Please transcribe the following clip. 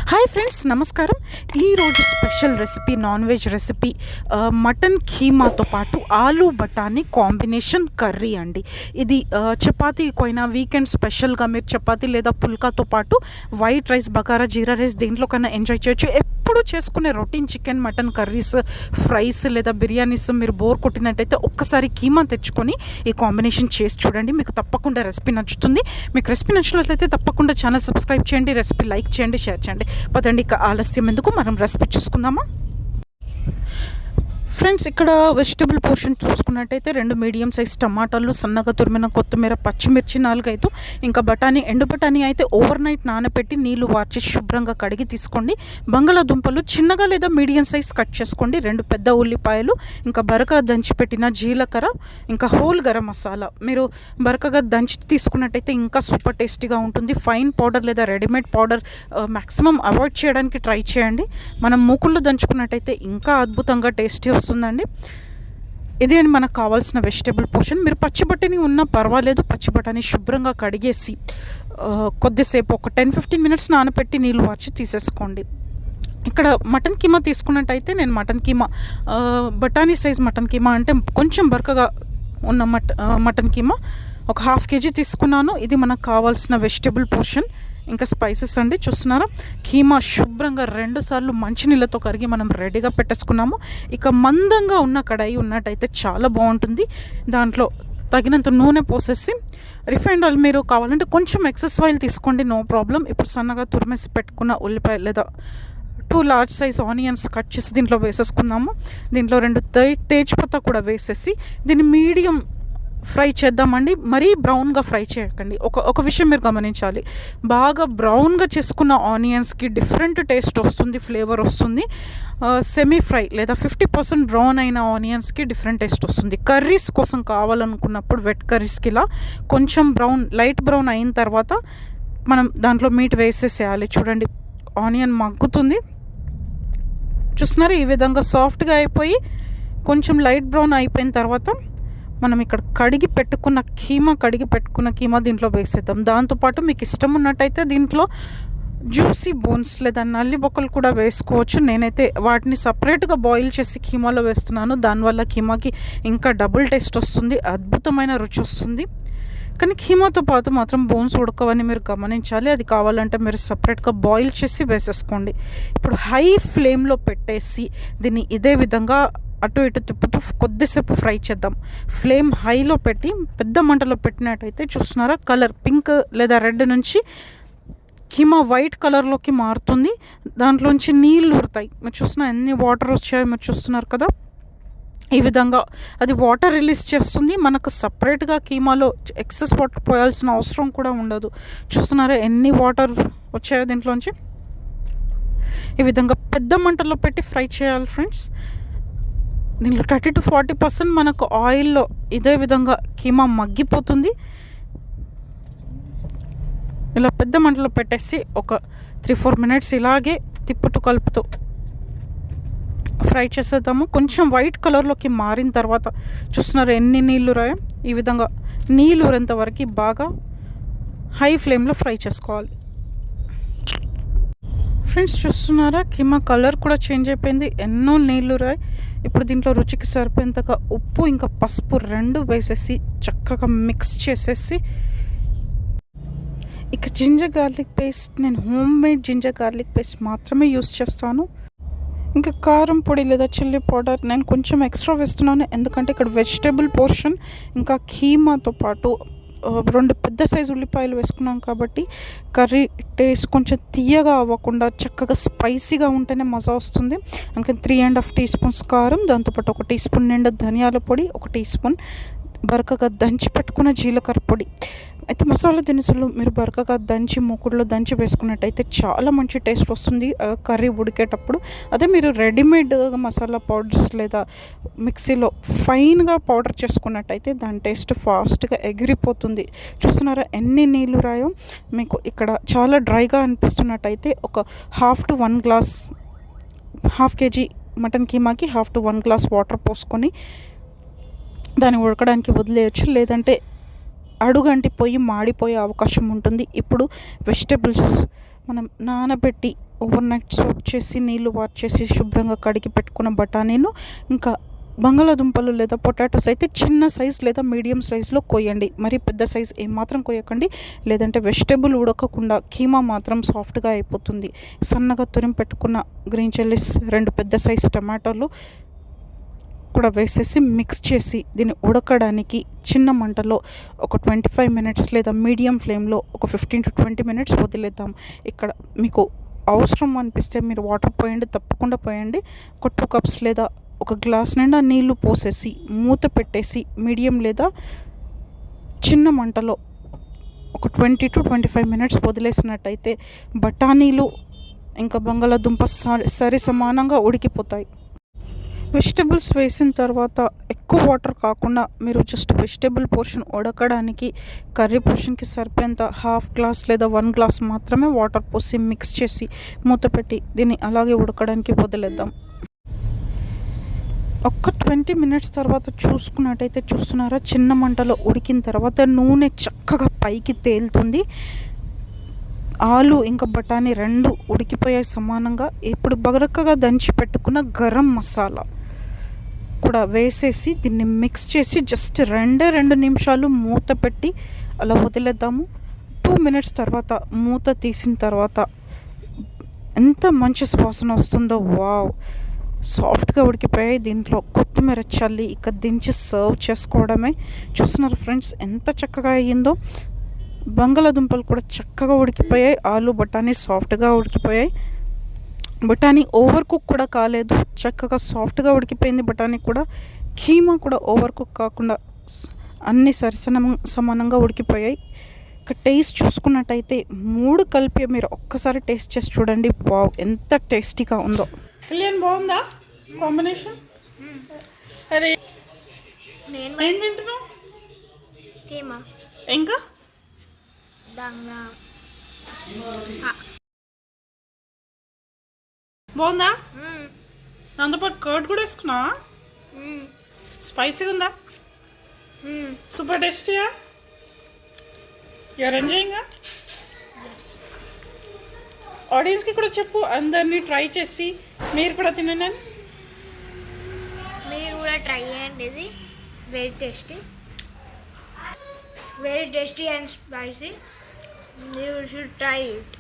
Hi friends, నమస్కారం. ఈరోజు special recipe, non veg recipe, mutton కీమాతో పాటు ఆలూ బఠానీ కాంబినేషన్ కర్రీ అండి. ఇది చపాతీకైనా వీకెండ్ స్పెషల్గా మీరు చపాతీ లేదా పుల్కాతో పాటు వైట్ రైస్, బగారా, జీరా రైస్ దేంట్లో కన్నా ఎంజాయ్ చేయొచ్చు. ఎప్పుడు చేసుకునే routine chicken, mutton curries, fries లేదా బిర్యానీస్ మీరు బోర్ కొట్టినట్టయితే ఒక్కసారి కీమా తెచ్చుకొని ఈ కాంబినేషన్ చేసి చూడండి. మీకు తప్పకుండా రెసిపీ నచ్చుతుంది. మీకు రెసిపీ నచ్చినట్లయితే తప్పకుండా ఛానల్ సబ్స్క్రైబ్ చేయండి, రెసిపీ లైక్ చేయండి, షేర్ చేయండి. పదండి, ఇక ఆలస్యం ఎందుకు, మనం రెసిపీ చూసుకుందామా. ఫ్రెండ్స్, ఇక్కడ వెజిటబుల్ పోర్షన్ చూసుకున్నట్టయితే 2 మీడియం సైజ్ టమాటాలు, సన్నగా తురిమిన కొత్తిమీర, పచ్చిమిర్చి 4-5, ఇంకా బఠానీ, ఎండు బఠానీ అయితే ఓవర్ నైట్ నానబెట్టి నీళ్లు వార్చి శుభ్రంగా కడిగి తీసుకోండి. బంగాళాదుంపలు చిన్నగా లేదా మీడియం సైజ్ కట్ చేసుకోండి. 2 పెద్ద ఉల్లిపాయలు, ఇంకా బరకగా దంచిపెట్టిన జీలకర్ర, ఇంకా హోల్ గరం మసాలా. మీరు బరకగా దంచి తీసుకున్నట్టయితే ఇంకా సూపర్ టేస్టీగా ఉంటుంది. ఫైన్ పౌడర్ లేదా రెడీమేడ్ పౌడర్ మ్యాక్సిమం అవాయిడ్ చేయడానికి ట్రై చేయండి. మనం మూకుళ్ళు దంచుకున్నట్టయితే ఇంకా అద్భుతంగా టేస్టీ వస్తుందండి. ఇదే అండి మనకు కావాల్సిన వెజిటేబుల్ పోర్షన్. మీరు పచ్చి బఠానీ ఉన్నా పర్వాలేదు, పచ్చి బఠానీ శుభ్రంగా కడిగేసి కొద్దిసేపు ఒక 10-15 మినిట్స్ నానబెట్టి నీళ్ళు వార్చి తీసేసుకోండి. ఇక్కడ మటన్ కీమా తీసుకున్నట్టయితే నేను మటన్ కీమా, బఠానీ సైజ్ మటన్ కీమా అంటే కొంచెం బరకగా ఉన్న మటన్ కీమా ఒక 1/2 kg తీసుకున్నాను. ఇది మనకు కావాల్సిన వెజిటేబుల్ పోర్షన్. ఇంకా స్పైసెస్ అండి, చూస్తున్నారా, కీమా శుభ్రంగా 2 సార్లు మంచినీళ్ళతో కరిగి మనం రెడీగా పెట్టేసుకున్నాము. ఇక మందంగా ఉన్న కడాయి ఉన్నట్టయితే చాలా బాగుంటుంది. దాంట్లో తగినంత నూనె పోసేసి, రిఫైండ్ ఆయిల్ మీరు కావాలంటే కొంచెం ఎక్సెస్ ఆయిల్ తీసుకోండి, నో ప్రాబ్లం. ఇప్పుడు సన్నగా తురిమేసి పెట్టుకున్న ఉల్లిపాయ లేదా 2 లార్జ్ సైజ్ ఆనియన్స్ కట్ చేసి దీంట్లో వేసేసుకుందాము. దీంట్లో 2 తేజ్పత్తా కూడా వేసేసి దీన్ని మీడియం ఫ్రై చేద్దామండి. మరీ బ్రౌన్గా ఫ్రై చేయకండి. ఒక విషయం మీరు గమనించాలి, బాగా బ్రౌన్గా చేసుకున్న ఆనియన్స్కి డిఫరెంట్ టేస్ట్ వస్తుంది, ఫ్లేవర్ వస్తుంది. సెమీ ఫ్రై లేదా 50% బ్రౌన్ అయిన ఆనియన్స్కి డిఫరెంట్ టేస్ట్ వస్తుంది. కర్రీస్ కోసం కావాలనుకున్నప్పుడు వెట్ కర్రీస్కి ఇలా కొంచెం లైట్ బ్రౌన్ అయిన తర్వాత మనం దాంట్లో మీట్ వేసేసేయాలి. చూడండి, ఆనియన్ మగ్గుతుంది, చూస్తున్నారు, ఈ విధంగా సాఫ్ట్గా అయిపోయి కొంచెం లైట్ బ్రౌన్ అయిపోయిన తర్వాత మనం ఇక్కడ కడిగి పెట్టుకున్న కీమా దీంట్లో వేసేద్దాం. దాంతోపాటు మీకు ఇష్టం ఉన్నట్టయితే దీంట్లో జ్యూసీ బోన్స్ లేదా నల్లి బొక్కలు కూడా వేసుకోవచ్చు. నేనైతే వాటిని సపరేట్గా బాయిల్ చేసి కీమాలో వేస్తున్నాను. దానివల్ల కీమాకి ఇంకా డబుల్ టేస్ట్ వస్తుంది, అద్భుతమైన రుచి వస్తుంది. కానీ కీమాతో పాటు మాత్రం బోన్స్ ఉడకవని మీరు గమనించాలి. అది కావాలంటే మీరు సపరేట్గా బాయిల్ చేసి వేసేసుకోండి. ఇప్పుడు హై ఫ్లేమ్లో పెట్టేసి దీన్ని ఇదే విధంగా అటు ఇటు తిప్పుతూ కొద్దిసేపు ఫ్రై చేద్దాం. ఫ్లేమ్ హైలో పెట్టి పెద్ద మంటలో పెట్టినట్టయితే చూస్తున్నారా, కలర్ పింక్ లేదా రెడ్ నుంచి కీమా వైట్ కలర్లోకి మారుతుంది. దాంట్లోంచి నీళ్ళు ఊరుతాయి. మీరు చూస్తున్నా ఎన్ని వాటర్ వచ్చాయో మీరు చూస్తున్నారు కదా. ఈ విధంగా అది వాటర్ రిలీజ్ చేస్తుంది. మనకు సపరేట్గా కీమాలో ఎక్సెస్ వాటర్ పోయాల్సిన అవసరం కూడా ఉండదు. చూస్తున్నారా ఎన్ని వాటర్ వచ్చాయో దీంట్లోంచి. ఈ విధంగా పెద్ద మంటలో పెట్టి ఫ్రై చేయాలి ఫ్రెండ్స్. దీంట్లో 30-40% మనకు ఆయిల్లో ఇదే విధంగా కీమా మగ్గిపోతుంది. ఇలా పెద్ద మంటలో పెట్టేసి ఒక 3-4 మినిట్స్ ఇలాగే తిప్పుతూ కలుపుతూ ఫ్రై చేసేద్దాము. కొంచెం వైట్ కలర్లోకి మారిన తర్వాత చూస్తున్నారు ఎన్ని నీళ్ళు రాయో. ఈ విధంగా నీళ్ళు ఊరేంత వరకు బాగా హై ఫ్లేమ్లో ఫ్రై చేసుకోవాలి. ఫ్రెండ్స్, చూస్తున్నారా, కీమా కలర్ కూడా చేంజ్ అయిపోయింది, ఎన్నో నీళ్ళు రాయి. ఇప్పుడు దీంట్లో రుచికి సరిపోయేంతగా ఉప్పు ఇంకా పసుపు 2 వేసేసి చక్కగా మిక్స్ చేసేసి, ఇక జింజర్ గార్లిక్ పేస్ట్, నేను home made ginger garlic paste మాత్రమే యూస్ చేస్తాను. ఇంకా కారం పొడి లేదా చిల్లీ పౌడర్ నేను కొంచెం ఎక్స్ట్రా వేస్తున్నాను, ఎందుకంటే ఇక్కడ వెజిటేబుల్ పోర్షన్ ఇంకా కీమాతో పాటు 2 పెద్ద సైజు ఉల్లిపాయలు వేసుకున్నాం కాబట్టి కర్రీ టేస్ట్ కొంచెం తీయగా అవ్వకుండా చక్కగా స్పైసీగా ఉంటేనే మజా వస్తుంది. అందుకని 3.5 టీ స్పూన్స్ కారం, దాంతోపాటు 1 టీ స్పూన్ నిండా ధనియాల పొడి, 1 టీ స్పూన్ బరకగా దంచి పెట్టుకున్న జీలకర్ర పొడి. అయితే మసాలా దినుసులు మీరు బరకగా దంచి మూకుడులో దంచి వేసుకున్నట్టయితే చాలా మంచి టేస్ట్ వస్తుంది కర్రీ ఉడికేటప్పుడు. అదే మీరు రెడీమేడ్ మసాలా పౌడర్స్ లేదా మిక్సీలో ఫైన్గా పౌడర్ చేసుకున్నట్టయితే దాని టేస్ట్ ఫాస్ట్గా ఎగిరిపోతుంది. చూస్తున్నారా ఎన్ని నీళ్ళు రాయో. మీకు ఇక్కడ చాలా డ్రైగా అనిపిస్తున్నట్టయితే ఒక 1/2 to 1 గ్లాస్, 1/2 kg మటన్ కీమాకి 1/2 to 1 గ్లాస్ వాటర్ పోసుకొని దాన్ని ఉడకడానికి వదిలేయచ్చు. లేదంటే అడుగంటి పోయి మాడిపోయే అవకాశం ఉంటుంది. ఇప్పుడు వెజిటేబుల్స్ మనం నానబెట్టి ఓవర్ నైట్ సోక్ చేసి నీళ్లు వార్చేసి శుభ్రంగా కడిగి పెట్టుకున్న బఠానీను, ఇంకా బంగాళాదుంపలు లేదా పొటాటోస్ అయితే చిన్న సైజ్ లేదా మీడియం సైజులో కోయండి. మరి పెద్ద సైజ్ ఏమాత్రం కోయకండి, లేదంటే వెజిటేబుల్ ఉడకకుండా కీమా మాత్రం సాఫ్ట్గా అయిపోతుంది. సన్నగా తురిమి పెట్టుకున్న గ్రీన్ చిల్లీస్, 2 పెద్ద సైజ్ టమాటోలు కూడా వేసేసి మిక్స్ చేసి దీన్ని ఉడకడానికి చిన్న మంటలో ఒక 25 మినిట్స్ లేదా మీడియం ఫ్లేమ్లో ఒక 15 to 20 మినిట్స్ వదిలేద్దాం. ఇక్కడ మీకు అవసరం అనిపిస్తే మీరు వాటర్ పోయండి, తప్పకుండా పోయండి. ఒక 2 కప్స్ లేదా ఒక గ్లాస్ నిండా నీళ్లు పోసేసి మూత పెట్టేసి మీడియం లేదా చిన్న మంటలో ఒక 20 to 25 మినిట్స్ వదిలేసినట్టయితే బఠానీలు ఇంకా బంగాళాదుంప సరి సమానంగా ఉడికిపోతాయి. వెజిటబుల్స్ వేసిన తర్వాత ఎక్కువ వాటర్ కాకుండా మీరు జస్ట్ వెజిటబుల్ పోర్షన్ ఉడకడానికి కర్రీ పోర్షన్కి సరిపోయేంత 1/2 గ్లాస్ లేదా 1 గ్లాస్ మాత్రమే వాటర్ పోసి మిక్స్ చేసి మూత పెట్టి దీన్ని అలాగే ఉడకడానికి వదిలేద్దాం. ఒక్క 20 మినిట్స్ తర్వాత చూసుకున్నట్టయితే చూస్తున్నారా, చిన్న మంటలో ఉడికిన తర్వాత నూనె చక్కగా పైకి తేలుతుంది. ఆలు ఇంకా బఠానీ 2 ఉడికిపోయాయి సమానంగా. ఇప్పుడు బగరక్కగా దంచి పెట్టుకున్న గరం మసాలా కూడా వేసేసి దీన్ని మిక్స్ చేసి జస్ట్ 2 నిమిషాలు మూత పెట్టి అలా వదిలేద్దాము. 2 మినిట్స్ తర్వాత మూత తీసిన తర్వాత ఎంత మంచి సువాసన వస్తుందో, వావ్! సాఫ్ట్గా ఉడికిపోయాయి. దీంట్లో కొత్తిమీర చల్లి ఇక దించి సర్వ్ చేసుకోవడమే. చూస్తున్నారు ఫ్రెండ్స్ ఎంత చక్కగా అయ్యిందో. బంగాళాదుంపలు కూడా చక్కగా ఉడికిపోయాయి, ఆలు బఠానీ సాఫ్ట్గా ఉడికిపోయాయి. బఠానీ ఓవర్ కుక్ కూడా కాలేదు, చక్కగా సాఫ్ట్గా ఉడికిపోయింది బఠానీ కూడా. కీమా కూడా ఓవర్ కుక్ కాకుండా అన్నీ సమానంగా ఉడికిపోయాయి. ఇక టేస్ట్ చూసుకున్నట్టయితే 3 కలిపి మీరు ఒక్కసారి టేస్ట్ చేసి చూడండి. వావ్, ఎంత టేస్టీగా ఉందో. కళ్యాణ్, బాగుందా కాంబినేషన్? అరే ఏం తింటున్నావు? ఇంకా బాగుందా? దాంతోపాటు కర్డ్ కూడా వేసుకున్నావా? స్పైసీగా ఉందా? సూపర్ టేస్టీయా? You're enjoying? ఆడియన్స్కి కూడా చెప్పు, అందరినీ ట్రై చేసి మీరు కూడా తినండి. మీరు కూడా ట్రై చేయండి. ఇది very tasty and spicy. You should try it.